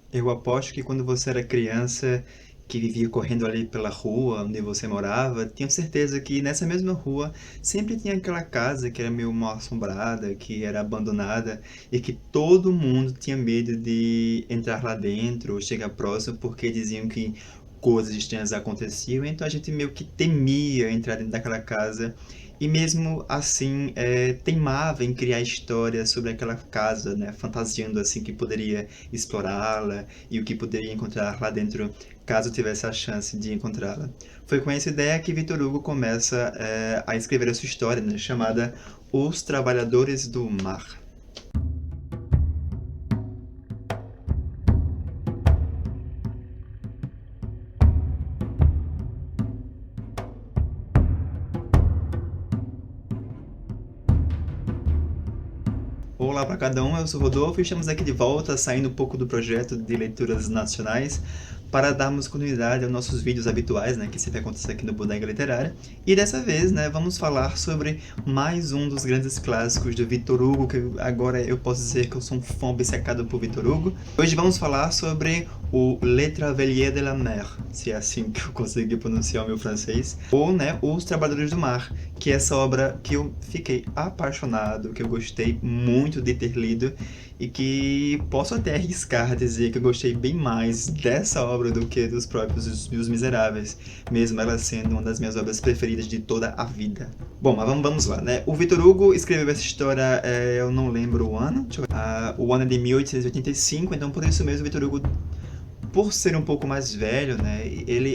Eu aposto que quando você era criança, que vivia correndo ali pela rua onde você morava, tenho certeza que nessa mesma rua sempre tinha aquela casa que era meio mal assombrada, que era abandonada e que todo mundo tinha medo de entrar lá dentro ou chegar próximo porque diziam que coisas estranhas aconteciam, então a gente meio que temia entrar dentro daquela casa e mesmo assim teimava em criar histórias sobre aquela casa, né, fantasiando assim que poderia explorá-la e o que poderia encontrar lá dentro caso tivesse a chance de encontrá-la. Foi com essa ideia que Victor Hugo começa a escrever a sua história, né, chamada Os Trabalhadores do Mar. Olá para cada um, eu sou o Rodolfo e estamos aqui de volta, saindo um pouco do projeto de leituras nacionais para darmos continuidade aos nossos vídeos habituais, né, que sempre acontece aqui no Bodega Literária. E dessa vez, né, vamos falar sobre mais um dos grandes clássicos do Victor Hugo, que agora eu posso dizer que eu sou um fã obcecado por Victor Hugo. Hoje vamos falar sobre o Le Travailleurs de la Mer, se é assim que eu consegui pronunciar o meu francês, ou, né, Os Trabalhadores do Mar, que é essa obra que eu fiquei apaixonado, que eu gostei muito de ter lido e que posso até arriscar dizer que eu gostei bem mais dessa obra do que dos próprios Os Miseráveis, mesmo ela sendo uma das minhas obras preferidas de toda a vida. Bom, mas vamos lá, né? O Victor Hugo escreveu essa história, eu não lembro o ano, o ano é de 1885, então por isso mesmo o Victor Hugo, por ser um pouco mais velho, né,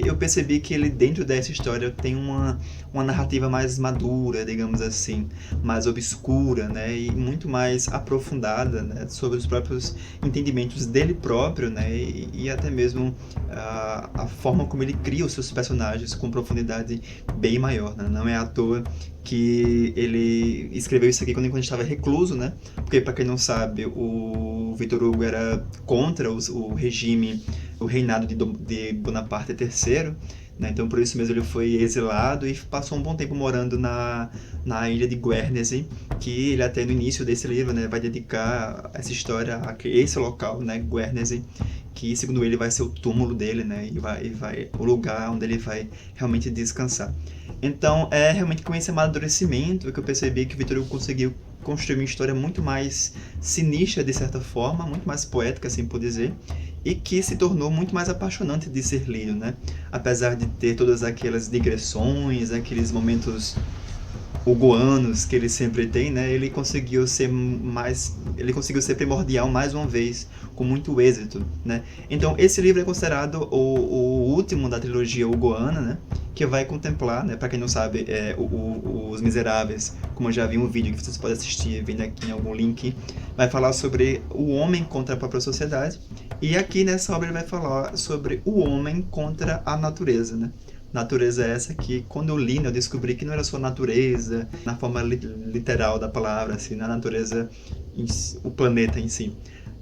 eu percebi que ele dentro dessa história tem uma narrativa mais madura, digamos assim, mais obscura, né, e muito mais aprofundada, né, sobre os próprios entendimentos dele próprio, né, e até mesmo a forma como ele cria os seus personagens com profundidade bem maior, né, não é à toa que ele escreveu isso aqui quando ele estava recluso, né? Porque, para quem não sabe, o Victor Hugo era contra o regime, o reinado de Bonaparte III, né? Então, por isso mesmo, ele foi exilado e passou um bom tempo morando na ilha de Guernsey, que ele até no início desse livro, né, vai dedicar essa história a esse local, né, Guernsey, que segundo ele vai ser o túmulo dele, né, e vai o lugar onde ele vai realmente descansar. Então, é realmente com esse amadurecimento que eu percebi que o Victor Hugo conseguiu construir uma história muito mais sinistra, de certa forma, muito mais poética, assim por dizer, e que se tornou muito mais apaixonante de ser lido, né? Apesar de ter todas aquelas digressões, aqueles momentos hugoanos que ele sempre tem, né? Ele conseguiu ser primordial mais uma vez, com muito êxito, né? Então esse livro é considerado o último da trilogia hugoana, né? Que vai contemplar, né? Para quem não sabe, Os Miseráveis, como eu já vi um vídeo que vocês podem assistir, vindo aqui em algum link, vai falar sobre o homem contra a própria sociedade, e aqui nessa obra ele vai falar sobre o homem contra a natureza, né? Natureza é essa que, quando eu li, né, eu descobri que não era só natureza, na forma literal da palavra, assim, na natureza, o planeta em si,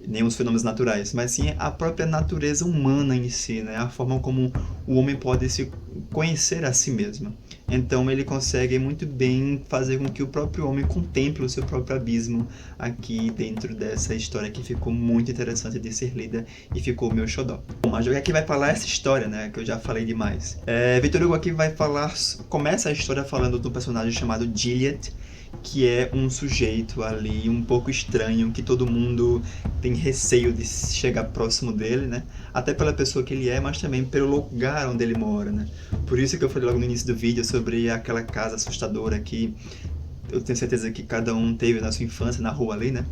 nem os fenômenos naturais, mas sim a própria natureza humana em si, né, a forma como o homem pode se conhecer a si mesmo. Então ele consegue muito bem fazer com que o próprio homem contemple o seu próprio abismo aqui dentro dessa história que ficou muito interessante de ser lida e ficou o meu xodó. Bom, mas o que aqui vai falar essa história, né, que eu já falei demais. Victor Hugo aqui vai falar, começa a história falando do personagem chamado Gilliatt, que é um sujeito ali um pouco estranho, que todo mundo tem receio de chegar próximo dele, né? Até pela pessoa que ele é, mas também pelo lugar onde ele mora, né? Por isso que eu falei logo no início do vídeo sobre aquela casa assustadora que eu tenho certeza que cada um teve na sua infância, na rua ali, né?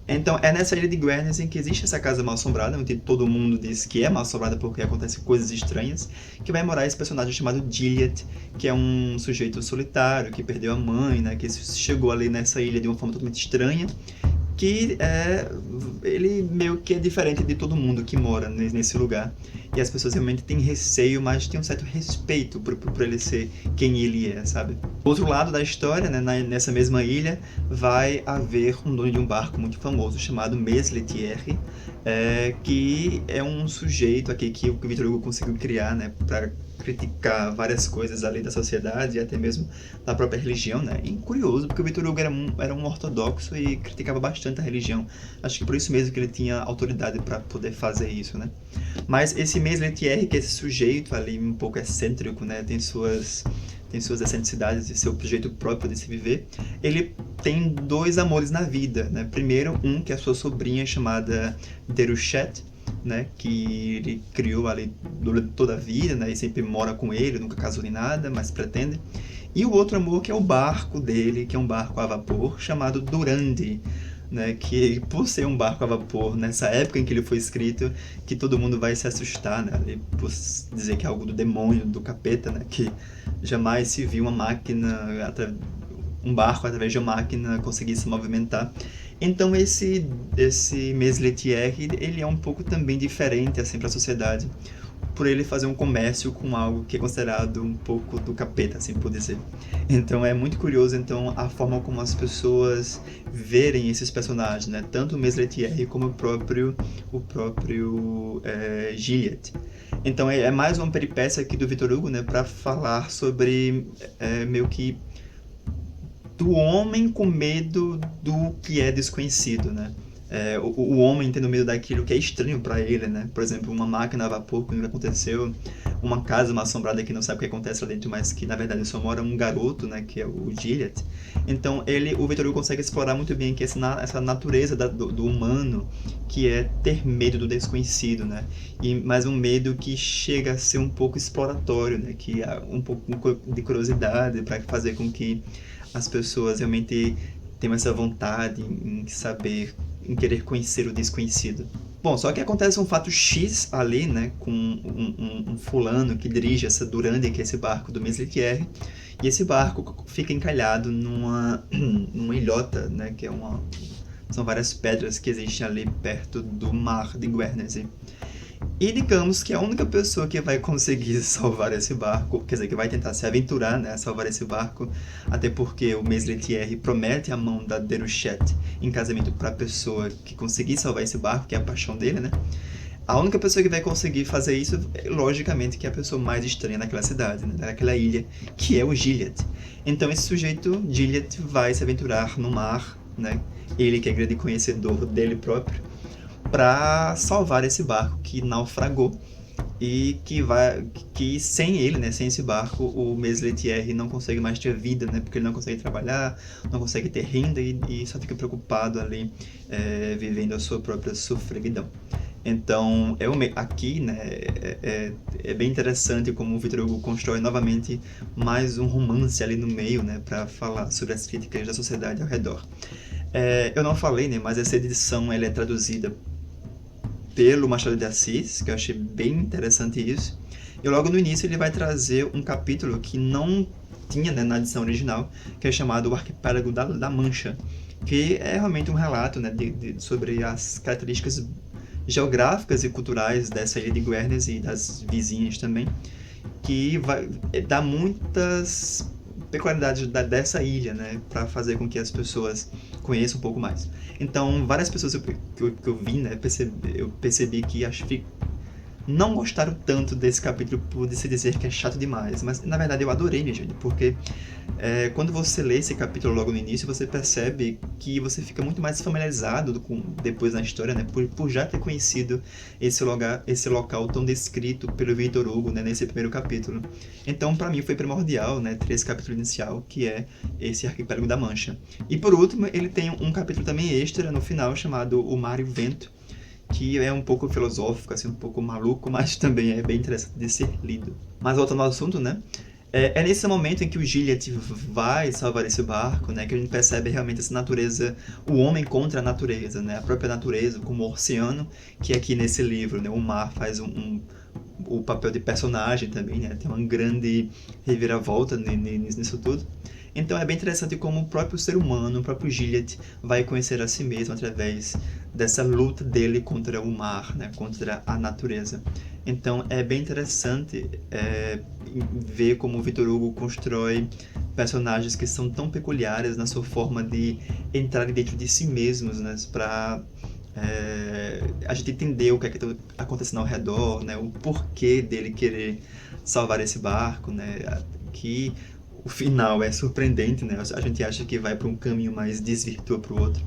Então, é nessa ilha de Guernsey que existe essa casa mal assombrada, onde todo mundo diz que é mal assombrada porque acontecem coisas estranhas, que vai morar esse personagem chamado Gilliatt, que é um sujeito solitário, que perdeu a mãe, né, que chegou ali nessa ilha de uma forma totalmente estranha, que ele meio que é diferente de todo mundo que mora nesse lugar. E as pessoas realmente têm receio, mas têm um certo respeito por ele ser quem ele é, sabe? Outro lado da história, né, nessa mesma ilha, vai haver um dono de um barco muito famoso chamado Mess Lethierry, que é um sujeito aqui que o Victor Hugo conseguiu criar, né, para criticar várias coisas ali da sociedade e até mesmo da própria religião, né? E curioso, porque o Victor Hugo era um ortodoxo e criticava bastante a religião. Acho que por isso mesmo que ele tinha autoridade para poder fazer isso, né? Mas esse Maes Lethieri, que é esse sujeito ali um pouco excêntrico, né, tem suas excentricidades e seu jeito próprio de se viver, ele tem dois amores na vida, né? Primeiro, um que é a sua sobrinha chamada Déruchette, né, que ele criou ali durante toda a vida, né, e sempre mora com ele, nunca casou nem nada, mas pretende. E o outro amor que é o barco dele, que é um barco a vapor chamado Durande, né, que por ser um barco a vapor nessa época em que ele foi escrito, que todo mundo vai se assustar, né, por dizer que é algo do demônio, do capeta, né, que jamais se viu uma máquina, um barco através de uma máquina conseguir se movimentar. Então esse Maes Lethieri, ele é um pouco também diferente assim para a sociedade, por ele fazer um comércio com algo que é considerado um pouco do capeta, assim por dizer. Então é muito curioso então a forma como as pessoas verem esses personagens, né? Tanto o Maes Lethieri como o próprio Gilliatt. Então é mais uma peripécia aqui do Victor Hugo, né, para falar sobre meio que do homem com medo do que é desconhecido, né? O homem tendo medo daquilo que é estranho para ele, né? Por exemplo, uma máquina a vapor que nunca aconteceu, uma casa mal assombrada que não sabe o que acontece lá dentro, mas que na verdade só mora um garoto, né? Que é o Gilliatt. Então o Victor Hugo consegue explorar muito bem que essa natureza do humano, que é ter medo do desconhecido, né? Mas um medo que chega a ser um pouco exploratório, né? Que há um pouco de curiosidade para fazer com que as pessoas realmente tenham essa vontade em saber, em querer conhecer o desconhecido. Bom, só que acontece um fato X ali, né, com um fulano que dirige essa Durande, que é esse barco do Maes Lethieri, e esse barco fica encalhado numa ilhota, né, que é são várias pedras que existem ali perto do mar de Guernesey. E digamos que a única pessoa que vai conseguir salvar esse barco, quer dizer, que vai tentar se aventurar, né, a salvar esse barco, até porque o Maes Lethieri promete a mão da Déruchette em casamento para a pessoa que conseguir salvar esse barco, que é a paixão dele, né? A única pessoa que vai conseguir fazer isso, logicamente, que é a pessoa mais estranha naquela cidade, né, naquela ilha, que é o Gilliatt. Então esse sujeito, Gilliatt, vai se aventurar no mar, né? Ele que é grande conhecedor dele próprio, para salvar esse barco que naufragou e que sem ele, né, sem esse barco, o Maes Lethieri não consegue mais ter vida, né, porque ele não consegue trabalhar, não consegue ter renda e só fica preocupado ali vivendo a sua própria sofreguidão. Então, aqui, né, é bem interessante como o Victor Hugo constrói novamente mais um romance ali no meio, né, para falar sobre as críticas da sociedade ao redor. Eu não falei, né, mas essa edição ela é traduzida pelo Machado de Assis, que eu achei bem interessante isso. E logo no início ele vai trazer um capítulo que não tinha, né, na edição original, que é chamado O Arquipélago da Mancha, que é realmente um relato, né, sobre as características geográficas e culturais dessa ilha de Guernesey e das vizinhas também, que vai dar muitas peculiaridades dessa ilha, né, para fazer com que as pessoas conheçam um pouco mais. Então, várias pessoas que eu vi, né, eu percebi que acho que não gostaram tanto desse capítulo por se dizer que é chato demais, mas na verdade eu adorei, minha gente, porque quando você lê esse capítulo logo no início, você percebe que você fica muito mais familiarizado depois na história, né, por já ter conhecido esse local tão descrito pelo Victor Hugo, né, nesse primeiro capítulo. Então, para mim foi primordial, né, ter esse capítulo inicial, que é esse Arquipélago da Mancha. E por último, ele tem um capítulo também extra no final, chamado O Mar e o Vento, que é um pouco filosófico, assim, um pouco maluco, mas também é bem interessante de ser lido. Mas voltando ao assunto, né? É nesse momento em que o Gilliatt vai salvar esse barco, né, que a gente percebe realmente essa natureza, o homem contra a natureza, né, a própria natureza como o oceano, que aqui nesse livro, né, o mar faz o papel de personagem também, né, tem uma grande reviravolta nisso tudo. Então é bem interessante como o próprio ser humano, o próprio Gilliatt, vai conhecer a si mesmo através dessa luta dele contra o mar, né, contra a natureza. Então é bem interessante ver como o Victor Hugo constrói personagens que são tão peculiares na sua forma de entrar dentro de si mesmos, né, para a gente entender o que é que está acontecendo ao redor, né? O porquê dele querer salvar esse barco, né? Que o final é surpreendente, né? A gente acha que vai para um caminho, mas desvirtua para o outro.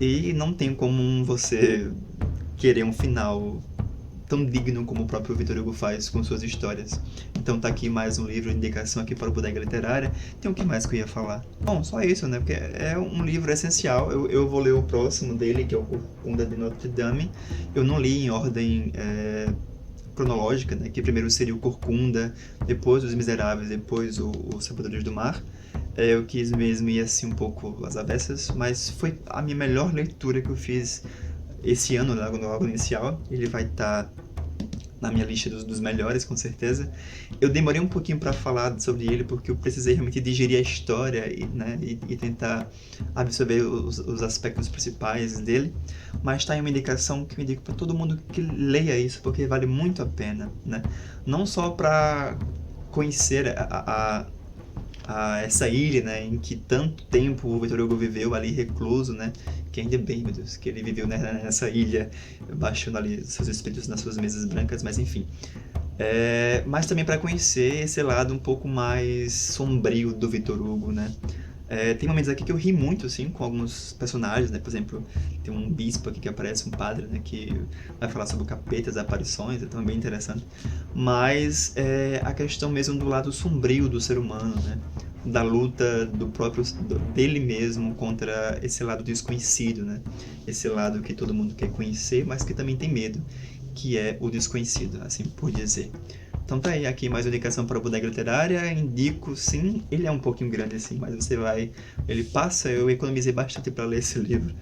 E não tem como você querer um final tão digno como o próprio Victor Hugo faz com suas histórias. Então tá aqui mais um livro, indicação aqui para o Bodega Literária. Tem o que mais que eu ia falar? Bom, só isso, né? Porque é um livro essencial. Eu vou ler o próximo dele, que é o Corcunda de Notre Dame. Eu não li em ordem cronológica, né? Que primeiro seria o Corcunda, depois Os Miseráveis, depois Os Sabotadores do Mar. Eu quis mesmo ir assim um pouco às avessas, mas foi a minha melhor leitura que eu fiz esse ano, logo inicial. Ele vai estar na minha lista dos melhores, com certeza. Eu demorei um pouquinho para falar sobre ele, porque eu precisei realmente digerir a história e tentar absorver os aspectos principais dele. Mas está aí uma indicação que eu indico para todo mundo que leia isso, porque vale muito a pena, né? Não só para conhecer essa ilha, né, em que tanto tempo o Victor Hugo viveu ali recluso, né, que ainda bem, meu Deus, que ele viveu nessa ilha, baixando ali seus espíritos nas suas mesas brancas, mas enfim. Mas também para conhecer esse lado um pouco mais sombrio do Victor Hugo, né. Tem momentos aqui que eu ri muito, assim, com alguns personagens, né, por exemplo, tem um bispo aqui que aparece, um padre, né, que vai falar sobre o capeta, as aparições, então é bem interessante. Mas a questão mesmo do lado sombrio do ser humano, né, da luta dele mesmo contra esse lado desconhecido, né, esse lado que todo mundo quer conhecer, mas que também tem medo, que é o desconhecido, assim por dizer. Então tá aí, aqui mais uma indicação para a Bodega Literária, indico sim, ele é um pouquinho grande assim, mas ele passa, eu economizei bastante para ler esse livro.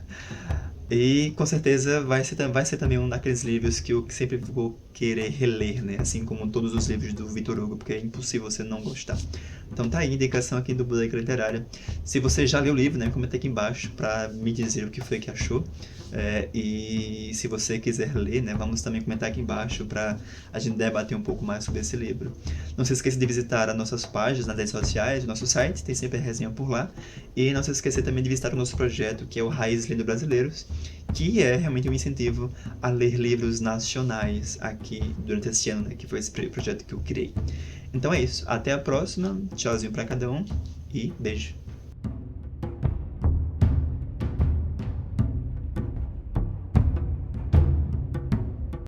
E com certeza vai ser também um daqueles livros que eu sempre vou querer reler, né? Assim como todos os livros do Victor Hugo, porque é impossível você não gostar. Então tá aí, indicação aqui do Bodega Literária. Se você já leu o livro, né, comenta aqui embaixo para me dizer o que foi que achou. E se você quiser ler, né, vamos também comentar aqui embaixo para a gente debater um pouco mais sobre esse livro. Não se esqueça de visitar as nossas páginas nas redes sociais, o nosso site, tem sempre a resenha por lá. E não se esqueça também de visitar o nosso projeto, que é o Raiz Lendo Brasileiros, que é realmente um incentivo a ler livros nacionais aqui durante esse ano, né, que foi esse projeto que eu criei. Então é isso, até a próxima, tchauzinho para cada um e beijo.